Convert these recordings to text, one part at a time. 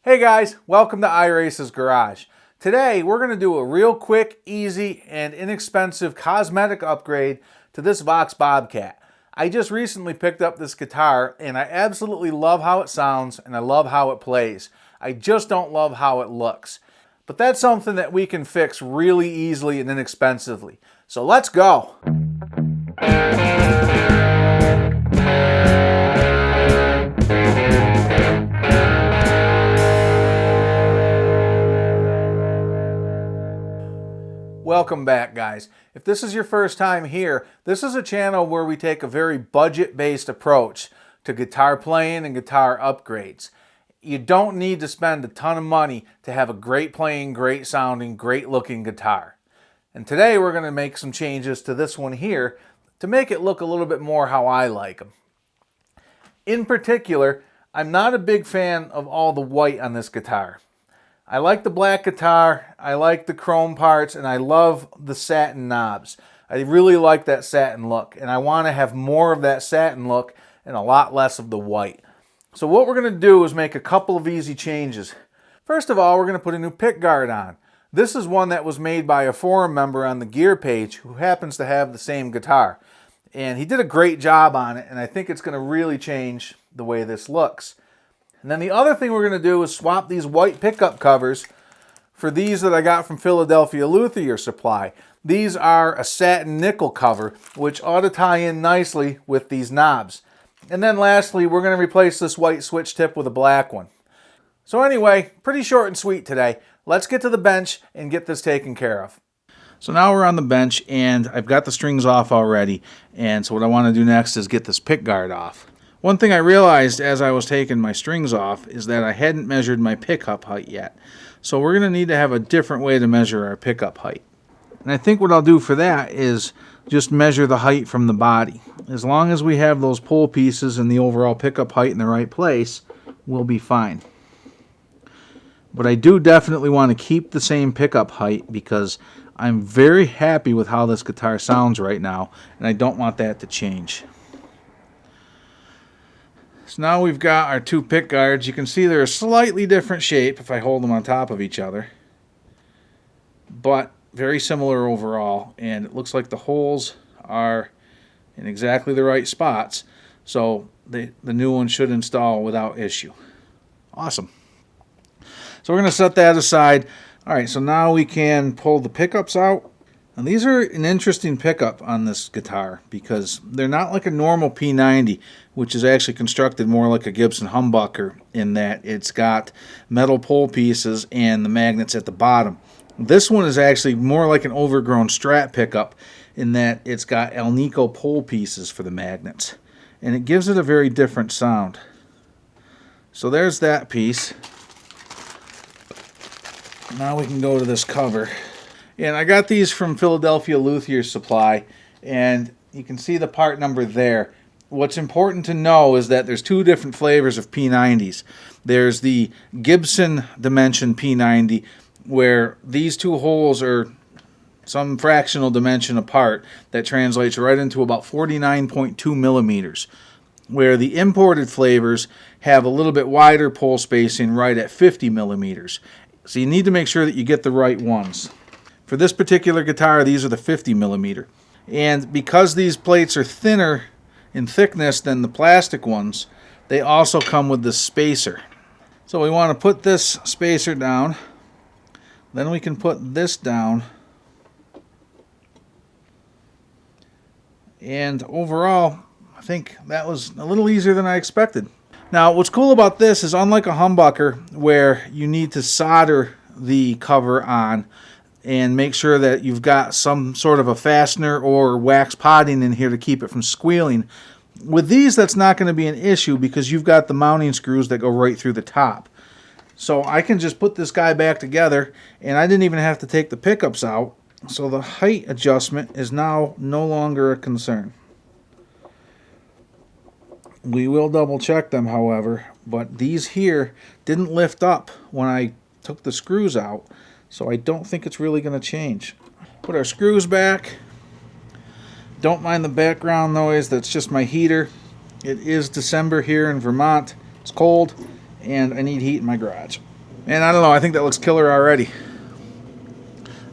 Hey guys, welcome to iRace's Garage. Today we're going to do a real quick, easy, and inexpensive cosmetic upgrade to this Vox Bobcat. I just recently picked up this guitar and I absolutely love how it sounds and I love how it plays. I just don't love how it looks. But that's something that we can fix really easily and inexpensively. So let's go! Welcome back, guys. If this is your first time here, this is a channel where we take a very budget-based approach to guitar playing and guitar upgrades. You don't need to spend a ton of money to have a great playing, great sounding, great looking guitar. And today we're going to make some changes to this one here to make it look a little bit more how I like them. In particular, I'm not a big fan of all the white on this guitar. I like the black guitar, I like the chrome parts, and I love the satin knobs. I really like that satin look, and I want to have more of that satin look and a lot less of the white. So what we're going to do is make a couple of easy changes. First of all, we're going to put a new pickguard on. This is one that was made by a forum member on the gear page who happens to have the same guitar. And he did a great job on it, and I think it's going to really change the way this looks. And then the other thing we're going to do is swap these white pickup covers for these that I got from Philadelphia Luthier Supply. These are a satin nickel cover, which ought to tie in nicely with these knobs. And then lastly, we're going to replace this white switch tip with a black one. So anyway, pretty short and sweet today. Let's get to the bench and get this taken care of. So now we're on the bench and I've got the strings off already. And so what I want to do next is get this pickguard off. One thing I realized as I was taking my strings off is that I hadn't measured my pickup height yet. So we're going to need to have a different way to measure our pickup height. And I think what I'll do for that is just measure the height from the body. As long as we have those pole pieces and the overall pickup height in the right place, we'll be fine. But I do definitely want to keep the same pickup height because I'm very happy with how this guitar sounds right now, and I don't want that to change. So now we've got our two pick guards. You can see they're a slightly different shape if I hold them on top of each other, but very similar overall, and it looks like the holes are in exactly the right spots, so the new one should install without issue. Awesome. So we're going to set that aside. Alright, so now we can pull the pickups out. And these are an interesting pickup on this guitar because they're not like a normal P90, which is actually constructed more like a Gibson humbucker in that it's got metal pole pieces and the magnets at the bottom. This one is actually more like an overgrown Strat pickup in that it's got Alnico pole pieces for the magnets. And it gives it a very different sound. So there's that piece. Now we can go to this cover. And I got these from Philadelphia Luthier Supply, and you can see the part number there. What's important to know is that there's two different flavors of P90s. There's the Gibson Dimension P90, where these two holes are some fractional dimension apart that translates right into about 49.2 millimeters, where the imported flavors have a little bit wider pole spacing right at 50 millimeters. So you need to make sure that you get the right ones. For this particular guitar, these are the 50 millimeter. And because these plates are thinner in thickness than the plastic ones, they also come with this spacer. So we want to put this spacer down. Then we can put this down. And overall, I think that was a little easier than I expected. Now, what's cool about this is unlike a humbucker where you need to solder the cover on and make sure that you've got some sort of a fastener or wax potting in here to keep it from squealing. With these, that's not going to be an issue because you've got the mounting screws that go right through the top. So I can just put this guy back together, and I didn't even have to take the pickups out. So the height adjustment is now no longer a concern. We will double check them, however, but these here didn't lift up when I took the screws out. So I don't think it's really going to change. Put our screws back. Don't mind the background noise, that's just my heater. It is December here in Vermont. It's cold and I need heat in my garage. And I don't know, I think that looks killer already.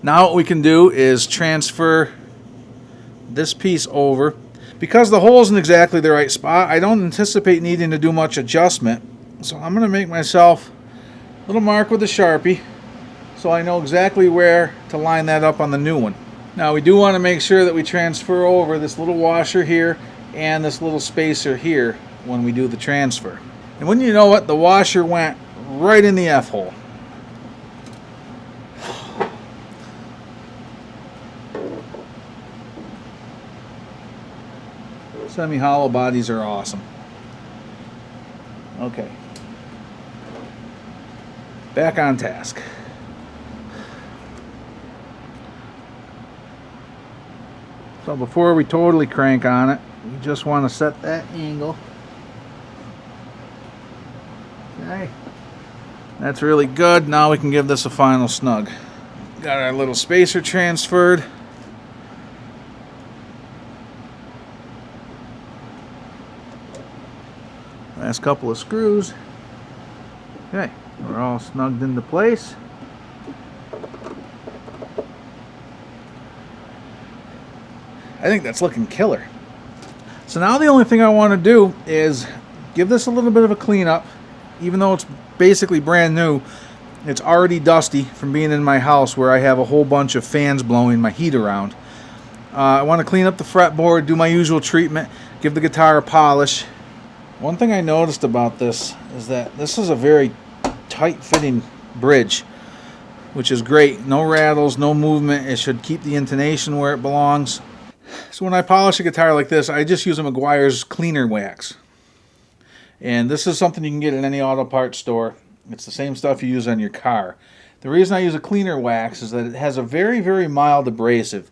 Now what we can do is transfer this piece over. Because the hole isn't exactly the right spot, I don't anticipate needing to do much adjustment. So I'm going to make myself a little mark with a Sharpie so I know exactly where to line that up on the new one. Now we do want to make sure that we transfer over this little washer here and this little spacer here when we do the transfer. And wouldn't you know what, the washer went right in the F-hole. Semi-hollow bodies are awesome. Okay. Back on task. So before we totally crank on it, we just want to set that angle. Okay. That's really good. Now we can give this a final snug. Got our little spacer transferred. Last couple of screws. Okay, we're all snugged into place. I think that's looking killer. So now the only thing I want to do is give this a little bit of a cleanup. Even though it's basically brand new, it's already dusty from being in my house where I have a whole bunch of fans blowing my heat around. I want to clean up the fretboard, do my usual treatment, give the guitar a polish. One thing I noticed about this is that this is a very tight-fitting bridge, which is great. No rattles, no movement. It should keep the intonation where it belongs. So when I polish a guitar like this, I just use a Meguiar's cleaner wax. And this is something you can get at any auto parts store. It's the same stuff you use on your car. The reason I use a cleaner wax is that it has a very, very mild abrasive.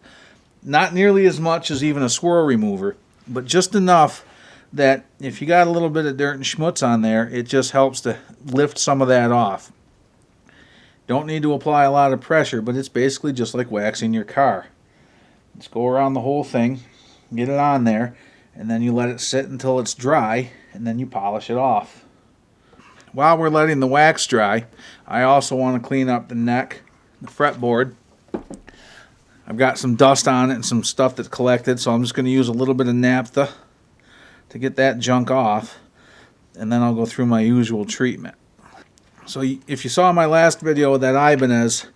Not nearly as much as even a swirl remover, but just enough that if you got a little bit of dirt and schmutz on there, it just helps to lift some of that off. Don't need to apply a lot of pressure, but it's basically just like waxing your car. Just go around the whole thing, get it on there, and then you let it sit until it's dry, and then you polish it off. While we're letting the wax dry, I also want to clean up the neck, the fretboard. I've got some dust on it and some stuff that's collected, so I'm just going to use a little bit of naphtha to get that junk off, and then I'll go through my usual treatment. So if you saw my last video with that Ibanez,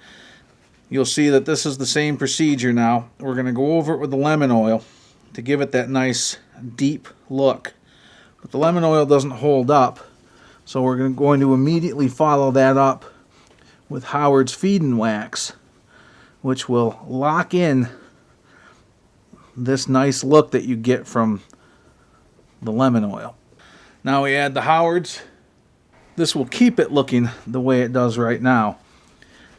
you'll see that this is the same procedure now. We're going to go over it with the lemon oil to give it that nice deep look. But the lemon oil doesn't hold up, so we're going to immediately follow that up with Howard's feed-in wax, which will lock in this nice look that you get from the lemon oil. Now we add the Howard's. This will keep it looking the way it does right now.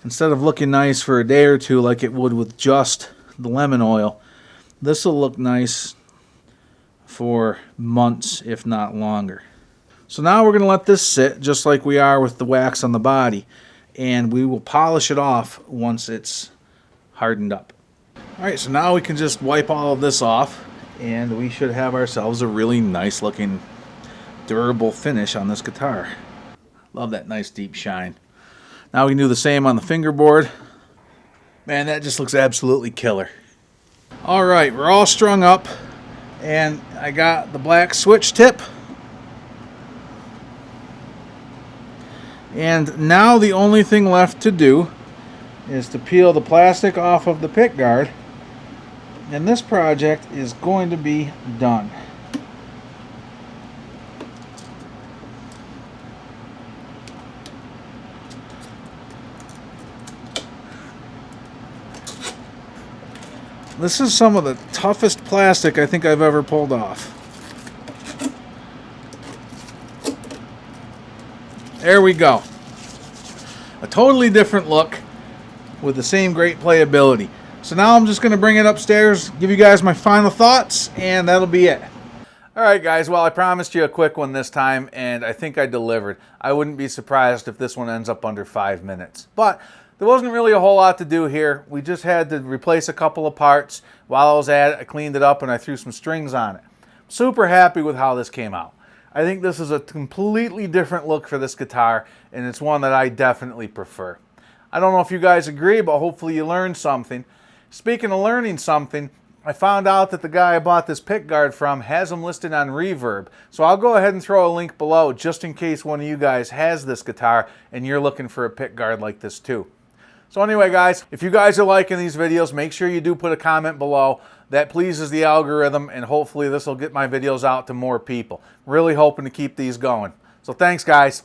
Instead of looking nice for a day or two like it would with just the lemon oil, this will look nice for months, if not longer. So now we're going to let this sit just like we are with the wax on the body, and we will polish it off once it's hardened up. Alright, so now we can just wipe all of this off, and we should have ourselves a really nice looking durable finish on this guitar. Love that nice deep shine. Now we can do the same on the fingerboard. Man, that just looks absolutely killer. Alright, we're all strung up, and I got the black switch tip. And now the only thing left to do is to peel the plastic off of the pickguard, and this project is going to be done. This is some of the toughest plastic I think I've ever pulled off. There we go. A totally different look with the same great playability. So now I'm just going to bring it upstairs, give you guys my final thoughts, and that'll be it. Alright guys, well I promised you a quick one this time, and I think I delivered. I wouldn't be surprised if this one ends up under 5 minutes. But there wasn't really a whole lot to do here. We just had to replace a couple of parts. While I was at it, I cleaned it up and I threw some strings on it. Super happy with how this came out. I think this is a completely different look for this guitar, and it's one that I definitely prefer. I don't know if you guys agree, but hopefully you learned something. Speaking of learning something, I found out that the guy I bought this pickguard from has them listed on Reverb. So I'll go ahead and throw a link below just in case one of you guys has this guitar and you're looking for a pickguard like this too. So anyway guys, if you guys are liking these videos, make sure you do put a comment below. That pleases the algorithm, and hopefully this will get my videos out to more people. Really hoping to keep these going. So thanks guys.